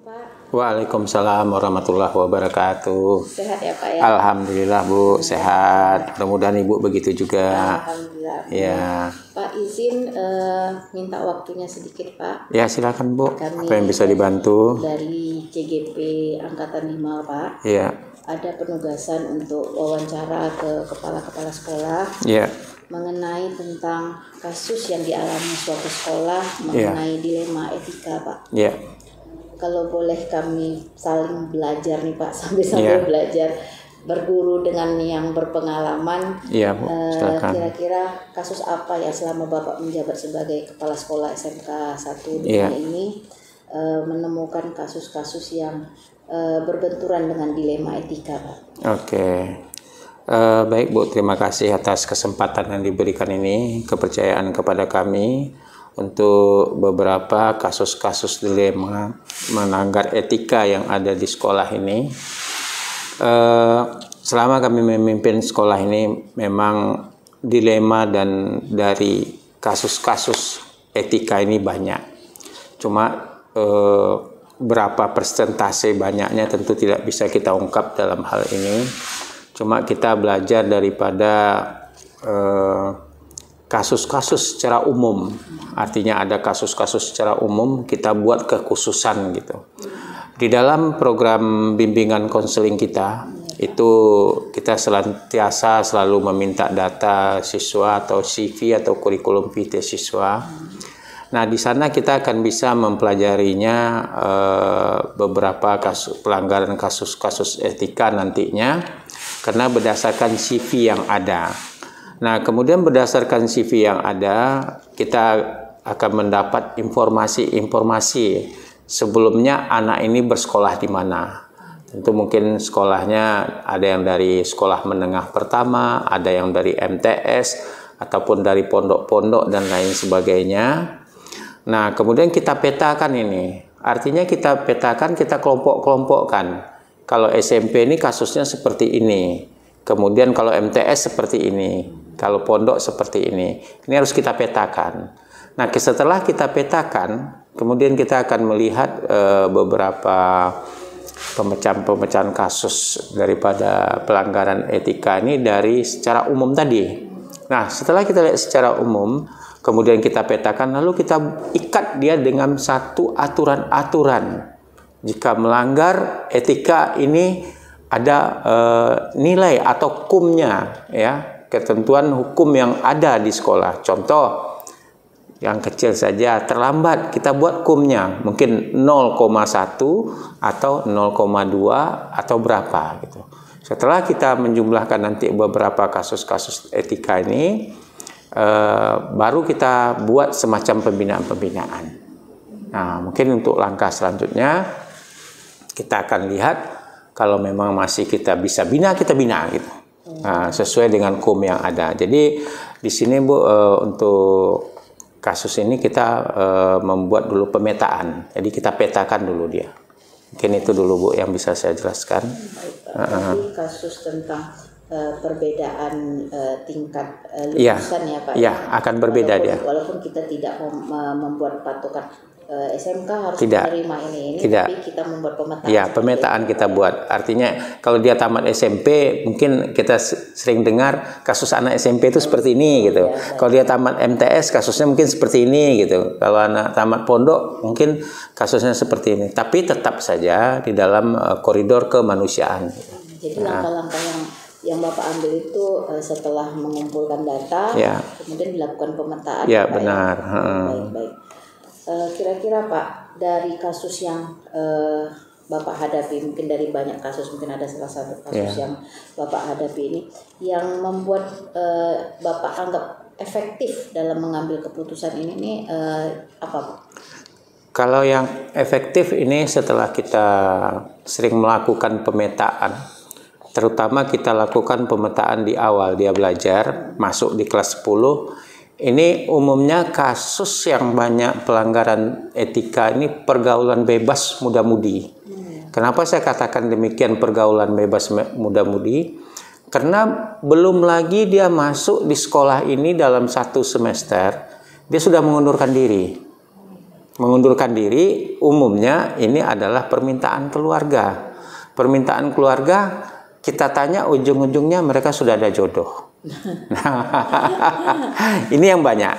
Pak. Waalaikumsalam warahmatullahi wabarakatuh. Sehat ya Pak ya? Alhamdulillah Bu, sehat. Mudah-mudahan Ibu begitu juga. Alhamdulillah. Ya. Pak izin minta waktunya sedikit Pak. Ya silakan Bu. Kami Apa yang bisa dibantu? Dari CGP Angkatan 5 Pak. Ya. Ada penugasan untuk wawancara ke kepala-kepala sekolah. Ya. Mengenai tentang kasus yang dialami suatu sekolah mengenai dilema etika Pak. Ya. Kalau boleh kami saling belajar nih Pak, sambil belajar berguru dengan yang berpengalaman. Iya Bu, silakan. Kira-kira kasus apa ya selama Bapak menjabat sebagai kepala sekolah SMK 1 ini menemukan kasus-kasus yang berbenturan dengan dilema etika Pak? Oke. Baik Bu, terima kasih atas kesempatan yang diberikan ini, kepercayaan kepada kami untuk beberapa kasus-kasus dilema melanggar etika yang ada di sekolah ini. Selama kami memimpin sekolah ini memang dilema dan dari kasus-kasus etika ini banyak. Cuma berapa persentase banyaknya tentu tidak bisa kita ungkap dalam hal ini. Cuma kita belajar daripada kasus-kasus secara umum, artinya ada kasus-kasus secara umum kita buat kekhususan gitu. Di dalam program bimbingan konseling kita itu kita senantiasa selalu meminta data siswa atau CV atau kurikulum vitae siswa. Nah di sana kita akan bisa mempelajarinya beberapa kasus pelanggaran kasus-kasus etika nantinya karena berdasarkan CV yang ada. Nah, kemudian berdasarkan CV yang ada, kita akan mendapat informasi-informasi sebelumnya anak ini bersekolah di mana. Tentu mungkin sekolahnya ada yang dari sekolah menengah pertama, ada yang dari MTS, ataupun dari pondok-pondok dan lain sebagainya. Nah, kemudian kita petakan ini. Artinya kita petakan, kita kelompok-kelompokkan. Kalau SMP ini kasusnya seperti ini. Kemudian kalau MTS seperti ini, kalau pondok seperti ini. Ini harus kita petakan. Nah, setelah kita petakan, kemudian kita akan melihat beberapa pemecahan-pemecahan kasus daripada pelanggaran etika ini dari secara umum tadi. Nah, setelah kita lihat secara umum, kemudian kita petakan, lalu kita ikat dia dengan satu aturan-aturan. Jika melanggar etika ini ada nilai atau hukumnya, ya, ketentuan hukum yang ada di sekolah. Contoh yang kecil saja, terlambat kita buat hukumnya mungkin 0,1 atau 0,2 atau berapa gitu. Setelah kita menjumlahkan nanti beberapa kasus-kasus etika ini, baru kita buat semacam pembinaan-pembinaan. Nah, mungkin untuk langkah selanjutnya kita akan lihat. Kalau memang masih kita bisa bina, kita bina gitu. Nah, sesuai dengan hukum yang ada. Jadi di sini Bu, untuk kasus ini kita membuat dulu pemetaan. Jadi kita petakan dulu dia. Mungkin itu dulu Bu yang bisa saya jelaskan. Jadi kasus tentang perbedaan tingkat lulusan ya Pak? Iya, akan berbeda dia. Walaupun kita tidak membuat patokan SMK harus tidak menerima ini tidak. Tapi kita membuat pemetaan. Ya, pemetaan kita buat. Artinya kalau dia tamat SMP, mungkin kita sering dengar kasus anak SMP itu seperti ini gitu. Kalau dia tamat MTS, kasusnya mungkin seperti ini gitu. Kalau anak tamat pondok, mungkin kasusnya seperti ini. Tapi tetap saja di dalam koridor kemanusiaan. Jadi langkah-langkah yang Bapak ambil itu setelah mengumpulkan data, kemudian dilakukan pemetaan. Ya, benar. Baik. Kira-kira Pak, dari kasus yang Bapak hadapi, mungkin dari banyak kasus, mungkin ada salah satu kasus yang Bapak hadapi ini, yang membuat Bapak anggap efektif dalam mengambil keputusan ini apa Pak? Kalau yang efektif ini setelah kita sering melakukan pemetaan, terutama kita lakukan pemetaan di awal dia belajar, masuk di kelas 10, ini umumnya kasus yang banyak pelanggaran etika ini pergaulan bebas muda-mudi. Kenapa saya katakan demikian pergaulan bebas muda-mudi? Karena belum lagi dia masuk di sekolah ini dalam 1 semester, dia sudah mengundurkan diri. mengundurkan diri umumnya ini adalah permintaan keluarga. Permintaan keluarga, kita tanya ujung-ujungnya mereka sudah ada jodoh. Ini yang banyak,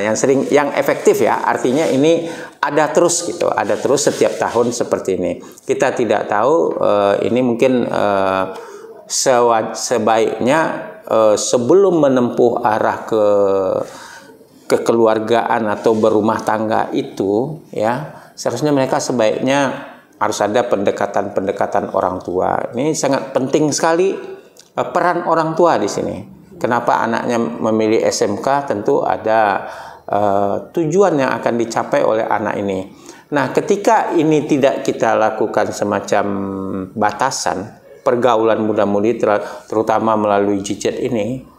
yang sering, yang efektif ya. Artinya ini ada terus gitu, ada terus setiap tahun seperti ini. Kita tidak tahu ini mungkin sebaiknya sebelum menempuh arah kekeluargaan atau berumah tangga itu, ya seharusnya mereka sebaiknya harus ada pendekatan orang tua. Ini sangat penting sekali peran orang tua di sini. Kenapa anaknya memilih SMK? Tentu ada tujuan yang akan dicapai oleh anak ini. Nah, ketika ini tidak kita lakukan semacam batasan pergaulan muda-mudi, terutama melalui gadget ini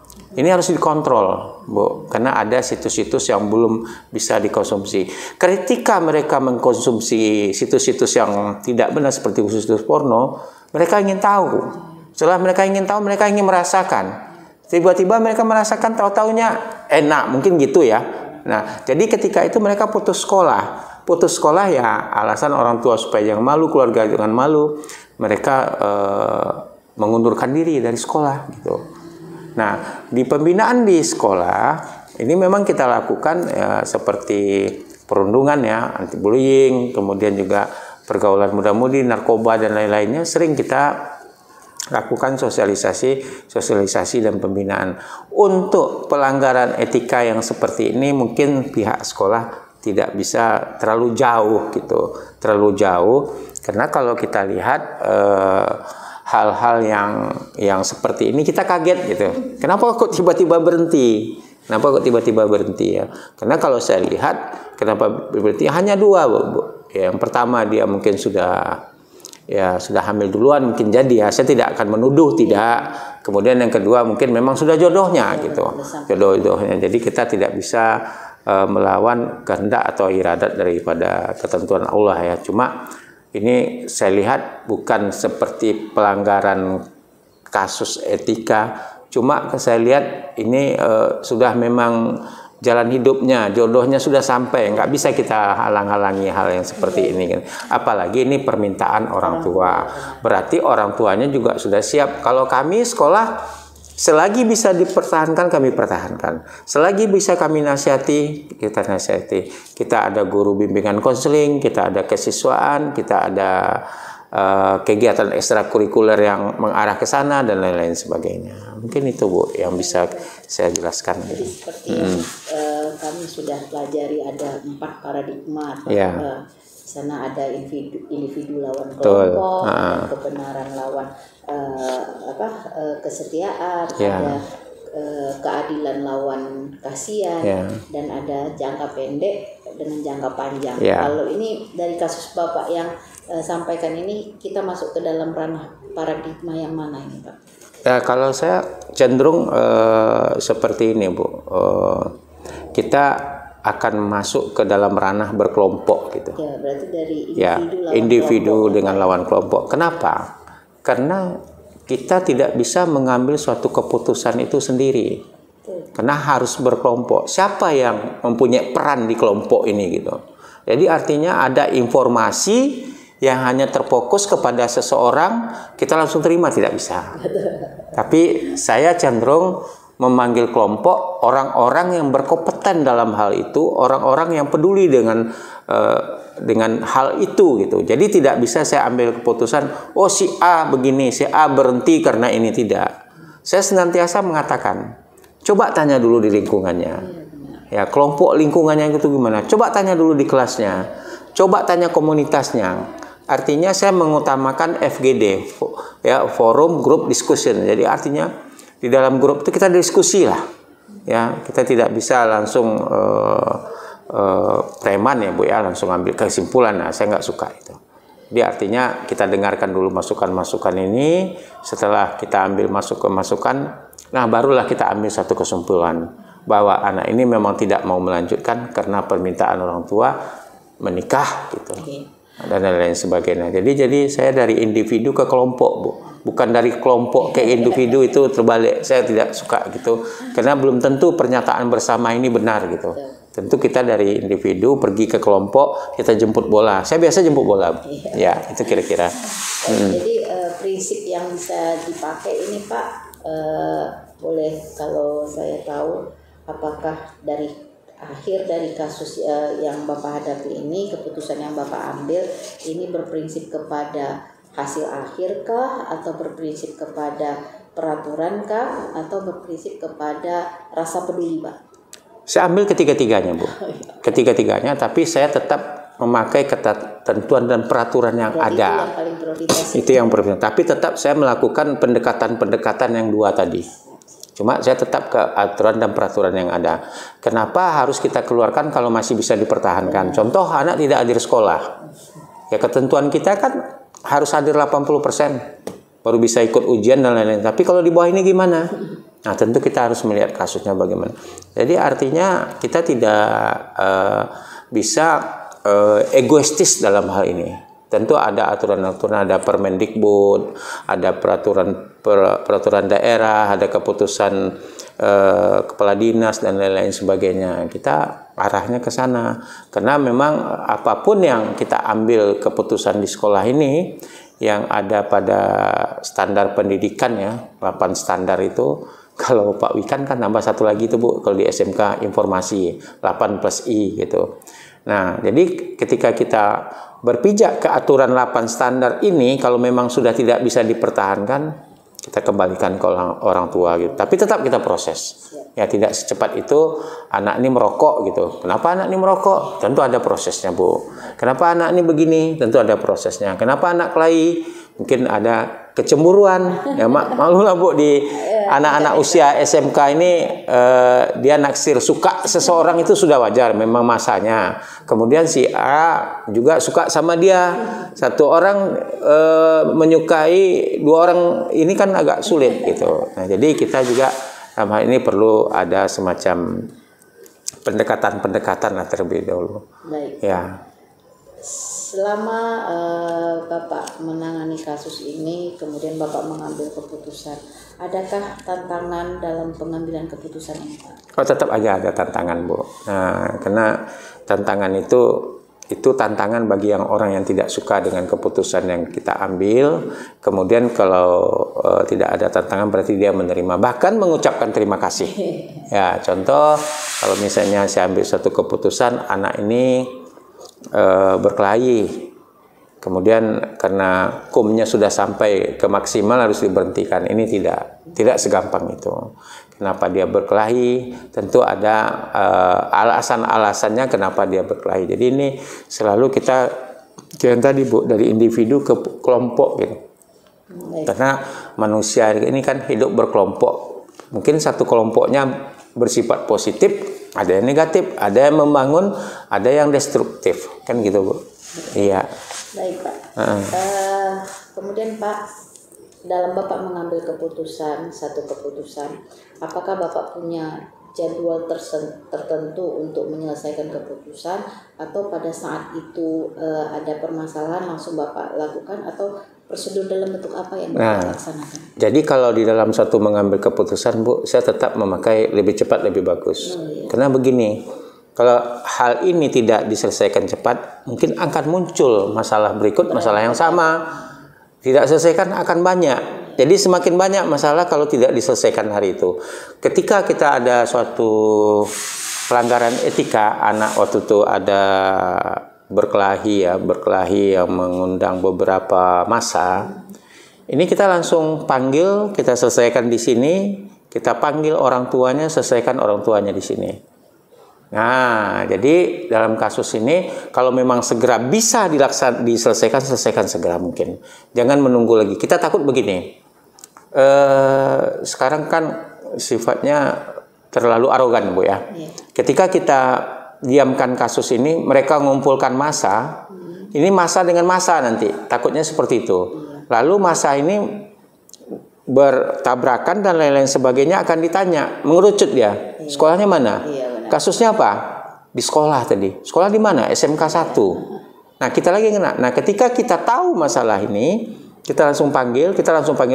harus dikontrol, Bu, karena ada situs-situs yang belum bisa dikonsumsi. Ketika mereka mengkonsumsi situs-situs yang tidak benar seperti situs porno, mereka ingin tahu. Setelah mereka ingin tahu, mereka ingin merasakan. Tiba-tiba mereka merasakan, tahu-taunya enak, mungkin gitu ya. Nah, jadi ketika itu mereka putus sekolah. Putus sekolah ya alasan orang tua supaya jangan malu, keluarga jangan malu. Mereka mengundurkan diri dari sekolah gitu. Nah, di pembinaan di sekolah ini memang kita lakukan ya, seperti perundungan ya, anti bullying, kemudian juga pergaulan muda-mudi, narkoba dan lain-lainnya sering kita lakukan sosialisasi dan pembinaan. Untuk pelanggaran etika yang seperti ini mungkin pihak sekolah tidak bisa terlalu jauh gitu, terlalu jauh, karena kalau kita lihat hal-hal yang seperti ini kita kaget gitu. Kenapa kok tiba-tiba berhenti? Kenapa kok tiba-tiba berhenti ya? Karena kalau saya lihat kenapa berhenti hanya dua, Bu. Yang pertama dia mungkin sudah hamil duluan, mungkin jadi ya. Saya tidak akan menuduh, tidak. Kemudian yang kedua mungkin memang sudah jodohnya gitu. Jodohnya. Jadi kita tidak bisa melawan kehendak atau iradat daripada ketentuan Allah ya. Cuma ini saya lihat bukan seperti pelanggaran kasus etika, cuma saya lihat ini sudah memang jalan hidupnya, jodohnya sudah sampai, nggak bisa kita halang-halangi hal yang seperti ini kan. Apalagi ini permintaan orang tua, berarti orang tuanya juga sudah siap. Kalau kami sekolah, selagi bisa dipertahankan kami pertahankan, selagi bisa kami nasihati kita nasihati. Kita ada guru bimbingan konseling, kita ada kesiswaan, kita ada kegiatan ekstrakurikuler yang mengarah ke sana dan lain-lain sebagainya. Mungkin itu, Bu, yang bisa saya jelaskan. Jadi seperti yang kami sudah pelajari ada 4 paradigma. Ya. Di sana ada individu lawan kelompok, kebenaran lawan kesetiaan, ada keadilan lawan kasihan, dan ada jangka pendek dengan jangka panjang. Kalau ini dari kasus Bapak yang sampaikan ini, kita masuk ke dalam ranah paradigma yang mana ini, Pak? Ya, kalau saya cenderung seperti ini, Bu. Kita akan masuk ke dalam ranah berkelompok gitu. Ya, berarti dari individu dengan lawan kelompok. Kenapa? Karena kita tidak bisa mengambil suatu keputusan itu sendiri. Karena harus berkelompok. Siapa yang mempunyai peran di kelompok ini gitu. Jadi artinya ada informasi yang hanya terfokus kepada seseorang, kita langsung terima, tidak bisa. Tapi saya cenderung memanggil kelompok orang-orang yang berkompeten dalam hal itu, orang-orang yang peduli dengan hal itu gitu. Jadi tidak bisa saya ambil keputusan, oh si A begini, si A berhenti karena ini, tidak. Saya senantiasa mengatakan, coba tanya dulu di lingkungannya. Ya, kelompok lingkungannya itu gimana? Coba tanya dulu di kelasnya. Coba tanya komunitasnya. Artinya saya mengutamakan FGD, ya, forum group discussion. Jadi artinya di dalam grup itu kita diskusi lah, ya, kita tidak bisa langsung preman ya, Bu, ya, langsung ambil kesimpulan. Nah, saya nggak suka itu. Jadi artinya kita dengarkan dulu masukan-masukan ini, setelah kita ambil masukan, nah barulah kita ambil satu kesimpulan bahwa anak ini memang tidak mau melanjutkan karena permintaan orang tua menikah gitu. Dan lain-lain sebagainya. Jadi saya dari individu ke kelompok, Bu. Bukan dari kelompok ke individu, itu terbalik. Saya tidak suka gitu. Karena belum tentu pernyataan bersama ini benar gitu. Tentu kita dari individu pergi ke kelompok, kita jemput bola. Saya biasa jemput bola. Ya, itu kira-kira. Jadi prinsip yang bisa dipakai ini Pak, boleh kalau saya tahu, apakah dari akhir dari kasus yang Bapak hadapi ini, keputusan yang Bapak ambil ini berprinsip kepada hasil akhir kah, atau berprinsip kepada peraturan kah, atau berprinsip kepada rasa peduli Pak? Saya ambil ketiga-tiganya, Bu. Ketiga-tiganya, tapi saya tetap memakai ketentuan dan peraturan yang Berarti ada. Itu yang paling prioritas. Itu yang prioritas. Tapi tetap saya melakukan pendekatan-pendekatan yang dua tadi. Cuma saya tetap ke aturan dan peraturan yang ada. Kenapa harus kita keluarkan kalau masih bisa dipertahankan? Contoh, anak tidak hadir sekolah. Ya, ketentuan kita kan harus hadir 80%. Baru bisa ikut ujian dan lain-lain. Tapi kalau di bawah ini gimana? Nah, tentu kita harus melihat kasusnya bagaimana. Jadi artinya kita tidak bisa egoistis dalam hal ini. Tentu ada aturan-aturan, ada Permendikbud, ada peraturan daerah, ada keputusan kepala dinas dan lain-lain sebagainya. Kita arahnya ke sana. Karena memang apapun yang kita ambil keputusan di sekolah ini yang ada pada standar pendidikan ya, 8 standar itu. Kalau Pak Wikan kan nambah satu lagi itu Bu, kalau di SMK informasi 8 plus I gitu. Nah, jadi ketika kita berpijak ke aturan 8 standar ini, kalau memang sudah tidak bisa dipertahankan, kita kembalikan ke orang tua gitu. Tapi tetap kita proses. Ya, tidak secepat itu anak ini merokok gitu. Kenapa anak ini merokok? Tentu ada prosesnya, Bu. Kenapa anak ini begini? Tentu ada prosesnya. Kenapa anak kelahi? Mungkin ada kecemburuan. Ya, maklumlah Bu, di anak-anak usia SMK ini dia naksir, suka seseorang itu sudah wajar, memang masanya. Kemudian si A juga suka sama dia. Satu orang menyukai dua orang, ini kan agak sulit gitu. Nah, jadi kita juga dalam hal ini perlu ada semacam pendekatan-pendekatan lah terlebih dahulu. Baik. Ya. Selama Bapak menangani kasus ini, kemudian Bapak mengambil keputusan, adakah tantangan dalam pengambilan keputusan ini, Pak? Oh, tetap aja ada tantangan, Bu. Nah, karena tantangan itu tantangan bagi orang yang tidak suka dengan keputusan yang kita ambil. Kemudian kalau tidak ada tantangan berarti dia menerima, bahkan mengucapkan terima kasih. Ya, contoh kalau misalnya saya ambil satu keputusan, anak ini berkelahi, kemudian karena hukumnya sudah sampai ke maksimal harus diberhentikan. Ini tidak segampang itu. Kenapa dia berkelahi? Tentu ada alasan-alasannya kenapa dia berkelahi. Jadi ini selalu kita yang tadi Bu, dari individu ke kelompok gitu. Karena manusia ini kan hidup berkelompok. Mungkin satu kelompoknya bersifat positif, ada yang negatif, ada yang membangun, ada yang destruktif, kan gitu Bu. Iya. Baik Pak. Kemudian Pak, dalam Bapak mengambil satu keputusan, apakah Bapak punya jadwal tertentu untuk menyelesaikan keputusan, atau pada saat itu ada permasalahan langsung Bapak lakukan, atau prosedur dalam bentuk apa yang Bapak laksanakan? Jadi kalau di dalam satu mengambil keputusan Bu, saya tetap memakai lebih cepat lebih bagus. Iya. Karena begini, kalau hal ini tidak diselesaikan cepat, mungkin akan muncul masalah berikut, masalah yang sama. Tidak selesaikan akan banyak. Jadi semakin banyak masalah kalau tidak diselesaikan hari itu. Ketika kita ada suatu pelanggaran etika, anak waktu itu ada berkelahi yang mengundang beberapa massa. Ini kita langsung panggil, kita selesaikan di sini, kita panggil orang tuanya, selesaikan orang tuanya di sini. Nah, jadi dalam kasus ini kalau memang segera bisa selesaikan segera mungkin. Jangan menunggu lagi. Kita takut begini. Sekarang kan sifatnya terlalu arogan, Bu ya. Ketika kita diamkan kasus ini, mereka mengumpulkan massa. Ini massa dengan massa nanti. Takutnya seperti itu. Lalu massa ini bertabrakan dan lain-lain sebagainya, akan ditanya, mengerucut dia. Sekolahnya mana? Kasusnya apa? Di sekolah tadi. Sekolah di mana? SMK 1. Nah, kita lagi kena. Nah, ketika kita tahu masalah ini, Kita langsung panggil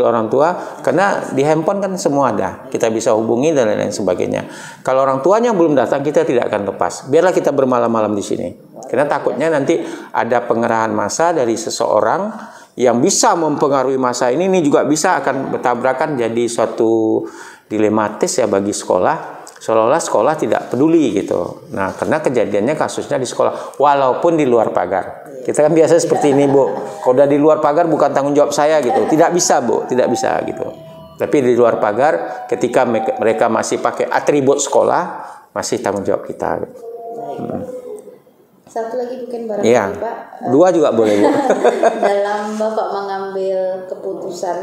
orang tua, karena di handphone kan semua ada, kita bisa hubungi dan lain-lain sebagainya. Kalau orang tuanya belum datang, kita tidak akan lepas. Biarlah kita bermalam-malam di sini, karena takutnya nanti ada pengerahan massa dari seseorang yang bisa mempengaruhi massa ini juga bisa akan bertabrakan, jadi suatu dilematis ya bagi sekolah. Seolah-olah sekolah tidak peduli gitu. Nah, karena kejadiannya kasusnya di sekolah, walaupun di luar pagar. Kita kan biasa seperti ini, Bu. Kalau udah di luar pagar bukan tanggung jawab saya gitu. Tidak bisa, Bu. Tidak bisa gitu. Tapi di luar pagar, ketika mereka masih pakai atribut sekolah, masih tanggung jawab kita. Satu lagi mungkin barangkali Iya. Pak. 2 juga boleh, Bu. Dalam Bapak mengambil keputusan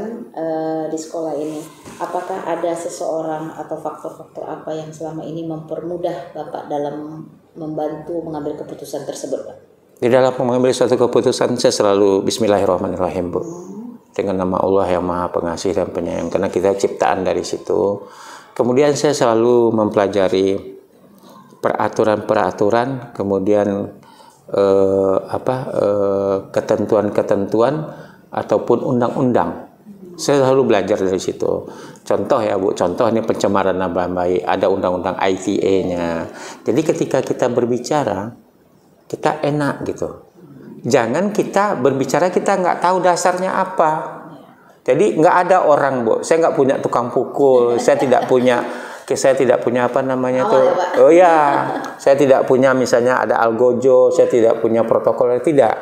di sekolah ini, apakah ada seseorang atau faktor-faktor apa yang selama ini mempermudah Bapak dalam membantu mengambil keputusan tersebut, Pak? Di dalam mengambil suatu keputusan, saya selalu Bismillahirrahmanirrahim, Bu. Dengan nama Allah yang Maha Pengasih dan Penyayang, karena kita ciptaan dari situ. Kemudian saya selalu mempelajari peraturan-peraturan, kemudian ketentuan-ketentuan ataupun undang-undang. Saya selalu belajar dari situ. Contoh ya, Bu, contoh ini pencemaran nama baik, ada undang-undang ITE-nya. Jadi ketika kita berbicara, kita enak gitu. Jangan kita berbicara kita nggak tahu dasarnya apa. Jadi nggak ada orang, Bu. Saya nggak punya tukang pukul. Saya tidak punya apa namanya tuh. Oh ya, saya tidak punya misalnya ada algojo. Saya tidak punya protokol. Tidak.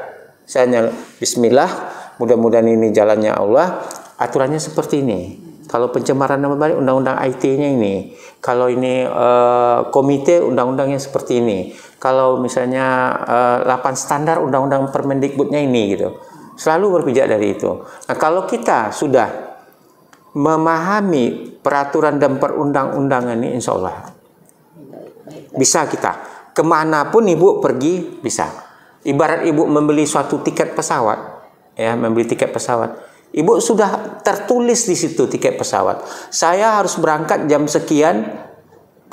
Saya hanya Bismillah. Mudah-mudahan ini jalannya Allah. Aturannya seperti ini. Kalau pencemaran nama baik, undang-undang IT-nya ini. Kalau ini komite, undang-undangnya seperti ini. Kalau misalnya 8 standar, undang-undang Permendikbudnya ini gitu. Selalu berpijak dari itu. Nah, kalau kita sudah memahami peraturan dan perundang-undangan ini, insya Allah bisa kita. Kemanapun Ibu pergi, bisa. Ibarat Ibu membeli suatu tiket pesawat, ya, membeli tiket pesawat. Ibu sudah tertulis di situ tiket pesawat. Saya harus berangkat jam sekian,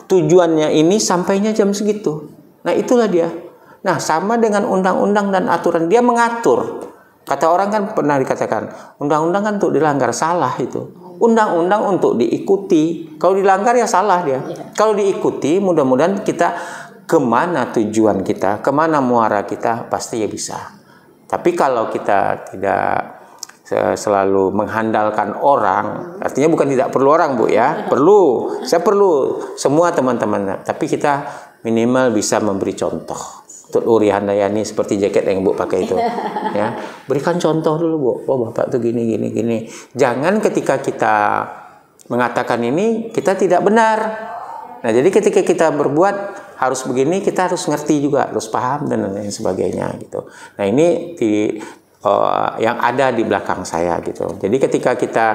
tujuannya ini, sampainya jam segitu. Nah, itulah dia. Nah, sama dengan undang-undang dan aturan, dia mengatur. Kata orang kan pernah dikatakan, undang-undang kan untuk dilanggar, salah itu. Undang-undang untuk diikuti. Kalau dilanggar ya salah dia. Kalau diikuti, mudah-mudahan kita kemana tujuan kita, kemana muara kita, pasti ya bisa. Tapi kalau kita tidak selalu mengandalkan orang, artinya bukan tidak perlu orang, Bu, ya. Perlu, saya perlu semua teman-teman. Tapi kita minimal bisa memberi contoh. Tut Uri Handayani seperti jaket yang Ibu pakai itu, ya. Berikan contoh dulu, Bu. Oh, Bapak tuh gini. Jangan ketika kita mengatakan ini kita tidak benar. Nah, jadi ketika kita berbuat harus begini, kita harus ngerti juga, harus paham dan lain sebagainya gitu. Nah, ini yang ada di belakang saya gitu. Jadi ketika kita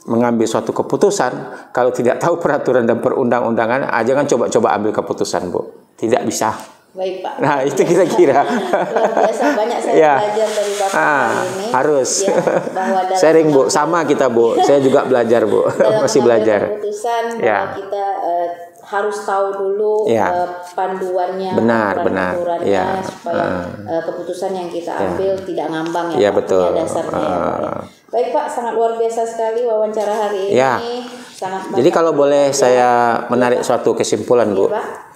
mengambil suatu keputusan, kalau tidak tahu peraturan dan perundang-undangan, jangan coba-coba ambil keputusan, Bu. Tidak bisa. Baik, Pak. Nah, itu kira-kira. Luar biasa banyak saya belajar dari Bapak hari ini. Harus. Ya, bahwa dalam sharing, Bu. Sama kita, Bu. Saya juga belajar, Bu. Masih belajar. Keputusan bahwa kita harus tahu dulu panduannya, benar. aturannya, Ya. supaya keputusan yang kita ambil tidak ngambang ya, ya, Pak, betul. dasarnya. Baik, Pak, sangat luar biasa sekali wawancara hari ini. Ya. Sangat. Jadi kalau boleh saya menarik suatu kesimpulan, Bu. Pak.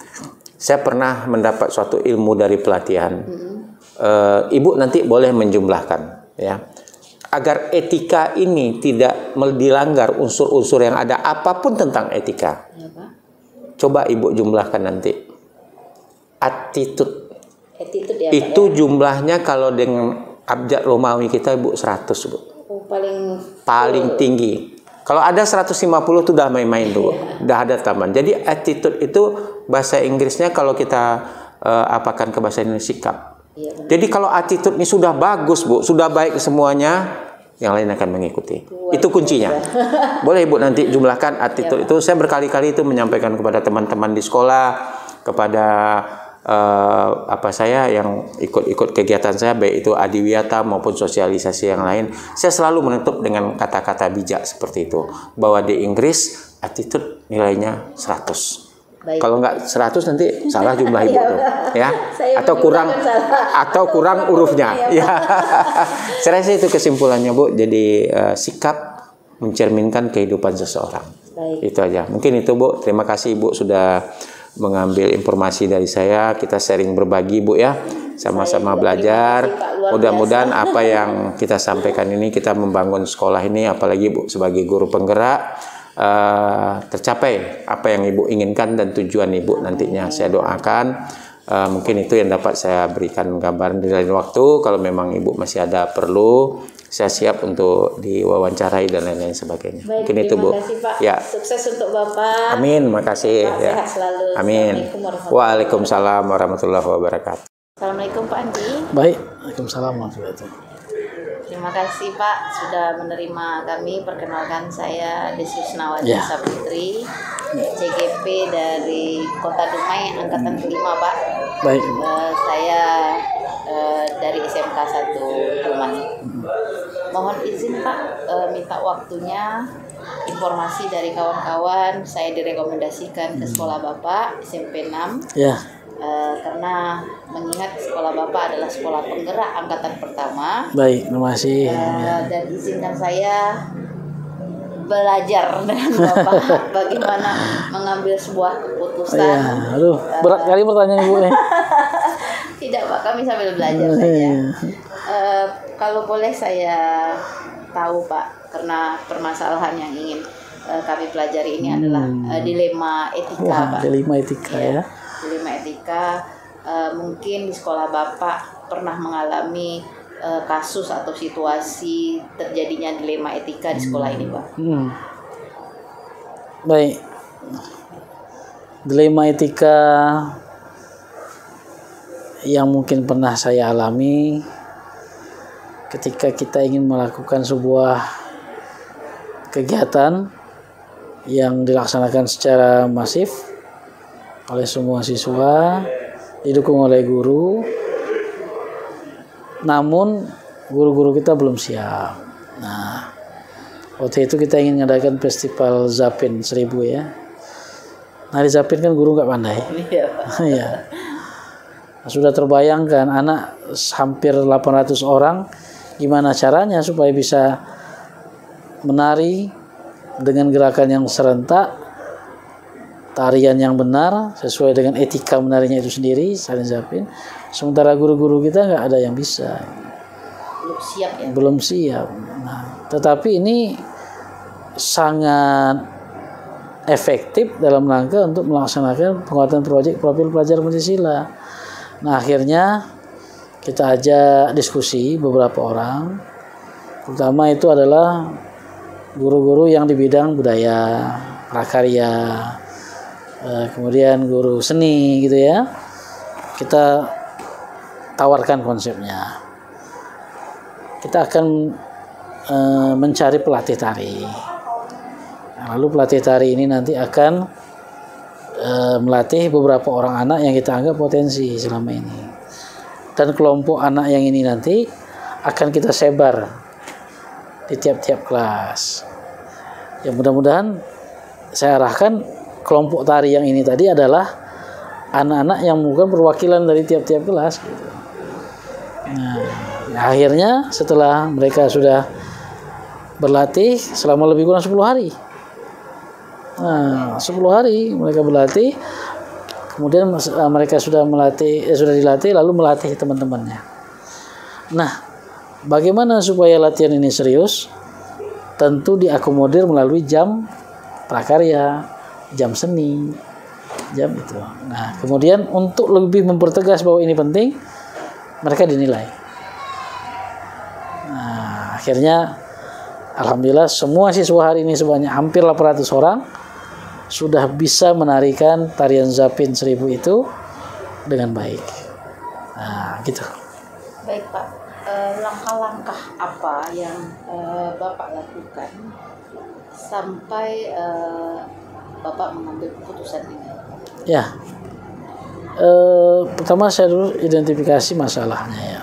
Saya pernah mendapat suatu ilmu dari pelatihan. Ibu nanti boleh menjumlahkan, ya, agar etika ini tidak dilanggar unsur-unsur yang ada, apapun tentang etika. Ya, Pak. Coba Ibu jumlahkan nanti. Attitude Attitude ya, itu Pak, ya? Jumlahnya kalau dengan abjad Romawi kita, Ibu, 100, Bu. Paling tinggi. Kalau ada 150 itu udah main-main tuh, udah ada taman. Jadi attitude itu bahasa Inggrisnya kalau kita apakan ke bahasa Indonesia sikap. Jadi kalau attitude ini sudah bagus, Bu, sudah baik semuanya, yang lain akan mengikuti. Itu kuncinya. Boleh, Ibu, nanti jumlahkan attitude itu. Saya berkali-kali itu menyampaikan kepada teman-teman di sekolah, kepada saya yang ikut kegiatan saya, baik itu adiwiyata maupun sosialisasi yang lain, saya selalu menutup dengan kata-kata bijak seperti itu, bahwa di Inggris attitude nilainya 100, Baik. Kalau nggak 100 nanti salah jumlah ibu tuh, ya. Saya Atau kurang hurufnya, ya. Saya rasa itu kesimpulannya, Bu. Jadi sikap mencerminkan kehidupan seseorang. Baik. Itu aja. Mungkin itu, Bu. Terima kasih, Bu, sudah mengambil informasi dari saya. Kita sharing berbagi, Bu, ya. Sama-sama belajar. Mudah-mudahan apa yang kita sampaikan ini, kita membangun sekolah ini, apalagi Bu sebagai guru penggerak, tercapai apa yang Ibu inginkan dan tujuan Ibu nantinya. Saya doakan mungkin itu yang dapat saya berikan gambaran di lain waktu. Kalau memang Ibu masih ada perlu, saya siap untuk diwawancarai dan lain-lain sebagainya. Baik, mungkin itu, Bu. Kasih, Pak. Ya. Sukses untuk Bapak. Amin, makasih. Pak, Ya. sehat selalu. Amin. Waalaikumsalam warahmatullahi wabarakatuh. Assalamualaikum Pak Andi. Baik, Waalaikumsalam warahmatullahi wabarakatuh. Terima kasih Pak sudah menerima kami. Perkenalkan saya Desus Nawati Saputri, CGP dari Kota Dumai, angkatan kelima Pak. Baik. Saya dari SMK 1 Dumai. Mohon izin Pak, minta waktunya, informasi dari kawan-kawan. Saya direkomendasikan ke sekolah Bapak SMP 6. Ya. Karena mengingat sekolah Bapak adalah sekolah penggerak angkatan pertama. Baik, terima kasih. Dan izinkan saya belajar dengan Bapak bagaimana mengambil sebuah keputusan. Ya, aduh, berat kali pertanyaan Ibu nih. Tidak Pak, kami sambil belajar saja. Kalau boleh saya tahu Pak, karena permasalahan yang ingin kami pelajari ini adalah dilema etika Pak. Dilema etika ya. Dilema etika, mungkin di sekolah Bapak pernah mengalami kasus atau situasi terjadinya dilema etika di sekolah ini, Pak. Baik. Dilema etika yang mungkin pernah saya alami ketika kita ingin melakukan sebuah kegiatan yang dilaksanakan secara masif oleh semua siswa, didukung oleh guru, namun guru-guru kita belum siap. Nah, waktu itu kita ingin mengadakan festival Zapin 1000 ya. Nah, di Zapin kan guru nggak pandai. Iya. Sudah terbayangkan anak hampir 800 orang, gimana caranya supaya bisa menari dengan gerakan yang serentak, tarian yang benar sesuai dengan etika menarinya itu sendiri, salin Zapin. Sementara guru-guru kita nggak ada yang bisa, belum siap ya. Belum siap. Nah, tetapi ini sangat efektif dalam rangka untuk melaksanakan penguatan proyek profil pelajar Pancasila. Nah, akhirnya kita ajak diskusi beberapa orang, terutama itu adalah guru-guru yang di bidang budaya, prakarya, kemudian guru seni gitu ya. Kita tawarkan konsepnya. Kita akan mencari pelatih tari. Nah, lalu pelatih tari ini nanti akan melatih beberapa orang anak yang kita anggap potensi selama ini. Dan kelompok anak yang ini nanti akan kita sebar di tiap-tiap kelas. Ya, mudah-mudahan saya arahkan kelompok tari yang ini tadi adalah anak-anak yang bukan perwakilan dari tiap-tiap kelas gitu. Nah, akhirnya setelah mereka sudah berlatih selama lebih kurang 10 hari. Nah, 10 hari mereka berlatih, kemudian mereka sudah dilatih lalu melatih teman-temannya. Nah, bagaimana supaya latihan ini serius? Tentu diakomodir melalui jam prakarya, jam seni, jam itu. Nah, kemudian untuk lebih mempertegas bahwa ini penting, mereka dinilai. Nah, akhirnya alhamdulillah semua siswa hari ini sebanyak hampir 800 orang sudah bisa menarikan tarian Zapin 1000 itu dengan baik. Nah, gitu. Baik Pak, langkah-langkah apa yang Bapak lakukan sampai Bapak mengambil keputusan ini? Ya, pertama saya dulu identifikasi masalahnya ya.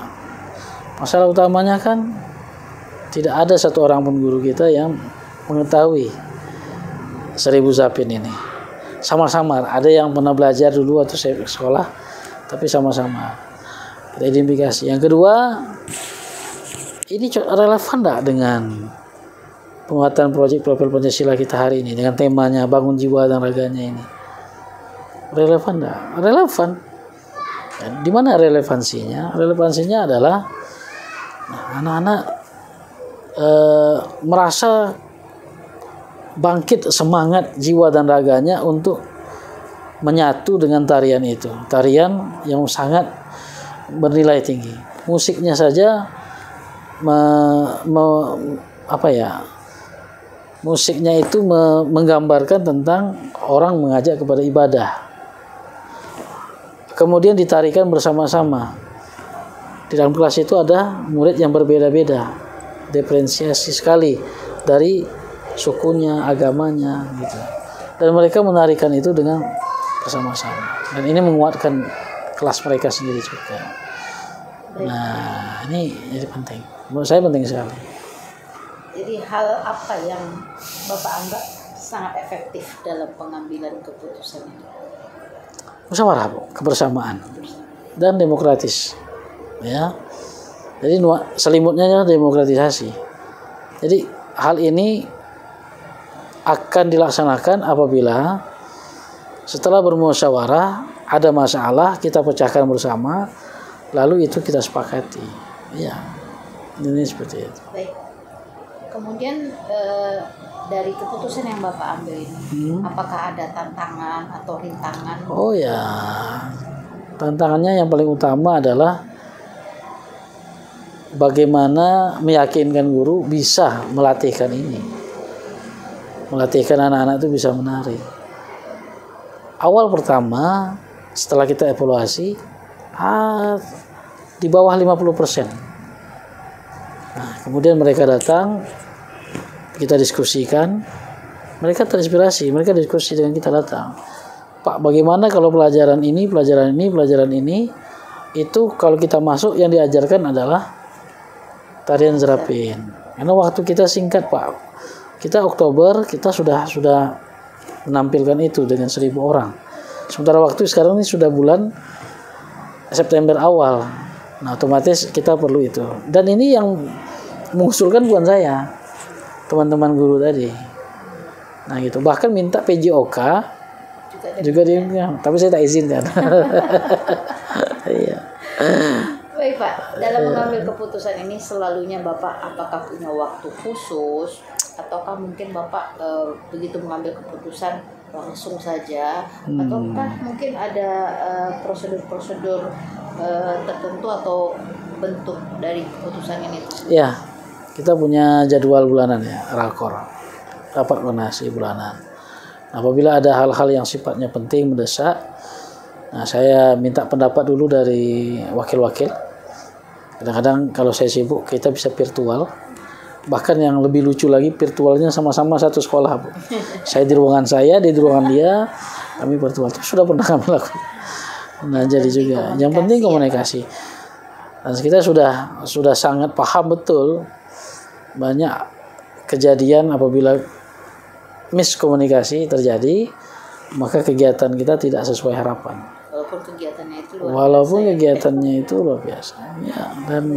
Masalah utamanya kan tidak ada satu orang pun guru kita yang mengetahui 1000 Zapin ini. samar-samar. Ada yang pernah belajar dulu atau sekolah, tapi sama-sama kita identifikasi. Yang kedua, ini relevan enggak dengan penguatan proyek profil Pancasila kita hari ini dengan temanya bangun jiwa dan raganya ini? Relevan enggak? Relevan. Di mana relevansinya? Relevansinya adalah anak-anak merasa bangkit semangat jiwa dan raganya untuk menyatu dengan tarian itu. Tarian yang sangat bernilai tinggi. Musiknya saja musiknya itu menggambarkan tentang orang mengajak kepada ibadah. Kemudian ditarikan bersama-sama. Di dalam kelas itu ada murid yang berbeda-beda, diferensiasi sekali dari sukunya, agamanya, gitu. Dan mereka menarikan itu dengan bersama-sama. Dan ini menguatkan kelas mereka sendiri juga. Nah, ini jadi penting. Menurut saya penting sekali. Jadi hal apa yang Bapak anggap sangat efektif dalam pengambilan keputusan ini? Musyawarah, kebersamaan dan demokratis, ya. Jadi selimutnya demokratisasi. Jadi hal ini akan dilaksanakan apabila setelah bermusyawarah ada masalah kita pecahkan bersama, lalu itu kita sepakati. Ya, ini seperti itu. Baik. Kemudian dari keputusan yang Bapak ambil ini, apakah ada tantangan atau rintangan? Oh ya, tantangannya yang paling utama adalah bagaimana meyakinkan guru bisa melatihkan ini, melatihkan anak-anak itu bisa menari. Awal pertama setelah kita evaluasi di bawah 50%. Nah, kemudian mereka datang, kita diskusikan, mereka terinspirasi, mereka diskusi dengan kita datang. Pak, bagaimana kalau pelajaran ini, itu kalau kita masuk yang diajarkan adalah tarian Zerapin. Karena waktu kita singkat, Pak. Kita Oktober, kita sudah menampilkan itu dengan 1.000 orang. Sementara waktu sekarang ini sudah bulan September awal. Nah, otomatis kita perlu itu. Dan ini yang mengusulkan bukan saya, teman-teman guru tadi. Nah gitu, bahkan minta PJOK juga dia, tapi saya tak izinkan. Iya. Baik Pak, dalam mengambil keputusan ini selalunya Bapak apakah punya waktu khusus ataukah mungkin Bapak begitu mengambil keputusan langsung saja, ataukah mungkin ada prosedur-prosedur tertentu atau bentuk dari keputusan ini? Ya. Kita punya jadwal bulanan ya, rakor, rapat koordinasi bulanan. Apabila ada hal-hal yang sifatnya penting, mendesak, nah saya minta pendapat dulu dari wakil-wakil. Kadang-kadang kalau saya sibuk, kita bisa virtual. Bahkan yang lebih lucu lagi, virtualnya sama-sama satu sekolah, Bu. Saya di ruangan saya, dia di ruangan dia, kami virtual. Itu sudah pernah kami lakukan. Nah, jadi juga. Yang penting komunikasi. Dan kita sudah sangat paham betul banyak kejadian apabila miskomunikasi terjadi, maka kegiatan kita tidak sesuai harapan. Walaupun kegiatannya itu luar biasa. Ya, dan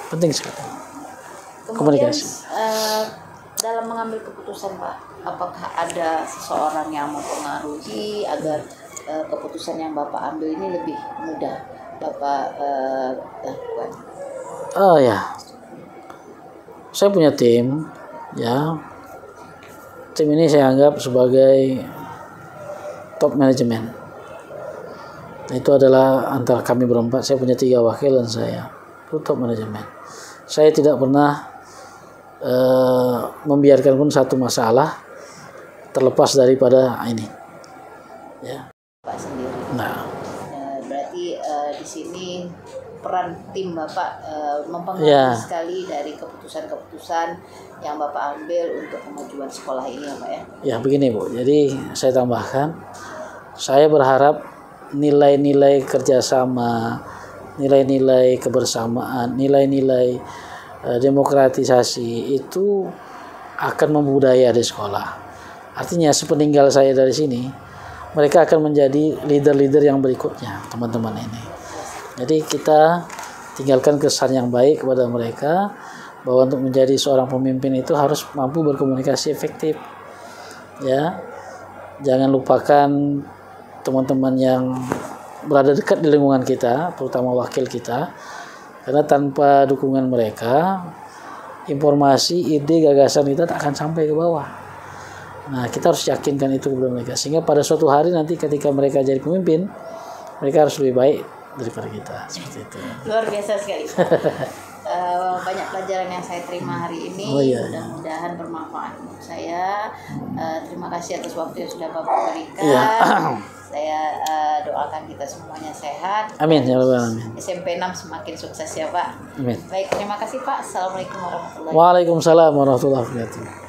penting sekali. Kemudian, komunikasi. Dalam mengambil keputusan Pak, apakah ada seseorang yang mempengaruhi agar keputusan yang Bapak ambil ini lebih mudah Bapak lakukan? Oh ya. Saya punya tim, ya. Tim ini saya anggap sebagai top manajemen. Itu adalah antara kami berempat. Saya punya 3 wakil dan saya. Itu top manajemen. Saya tidak pernah membiarkan pun satu masalah terlepas daripada ini. Ya. Pak sendiri. Nah. Berarti di sini peran tim Bapak mempengaruhi sekali dari keputusan-keputusan yang Bapak ambil untuk kemajuan sekolah ini ya Pak ya? Ya begini Bu, jadi saya tambahkan, saya berharap nilai-nilai kerjasama, nilai-nilai kebersamaan, nilai-nilai demokratisasi itu akan membudaya di sekolah. Artinya sepeninggal saya dari sini, mereka akan menjadi leader-leader yang berikutnya, teman-teman ini. Jadi kita tinggalkan kesan yang baik kepada mereka, bahwa untuk menjadi seorang pemimpin itu harus mampu berkomunikasi efektif. Ya, jangan lupakan teman-teman yang berada dekat di lingkungan kita, terutama wakil kita, karena tanpa dukungan mereka, informasi, ide, gagasan kita tak akan sampai ke bawah. Nah, kita harus yakinkan itu kepada mereka, sehingga pada suatu hari nanti ketika mereka jadi pemimpin, mereka harus lebih baik daripada kita. Seperti itu. Luar biasa sekali. Banyak pelajaran yang saya terima hari ini. Mudah-mudahan bermanfaat untuk saya. Terima kasih atas waktu yang sudah Bapak berikan. Saya doakan kita semuanya sehat. Amin ya rabbal alamin. SMP 6 semakin sukses ya Pak. Amin. Baik, terima kasih Pak. Assalamualaikum warahmatullahi wabarakatuh. Waalaikumsalam warahmatullahi wabarakatuh.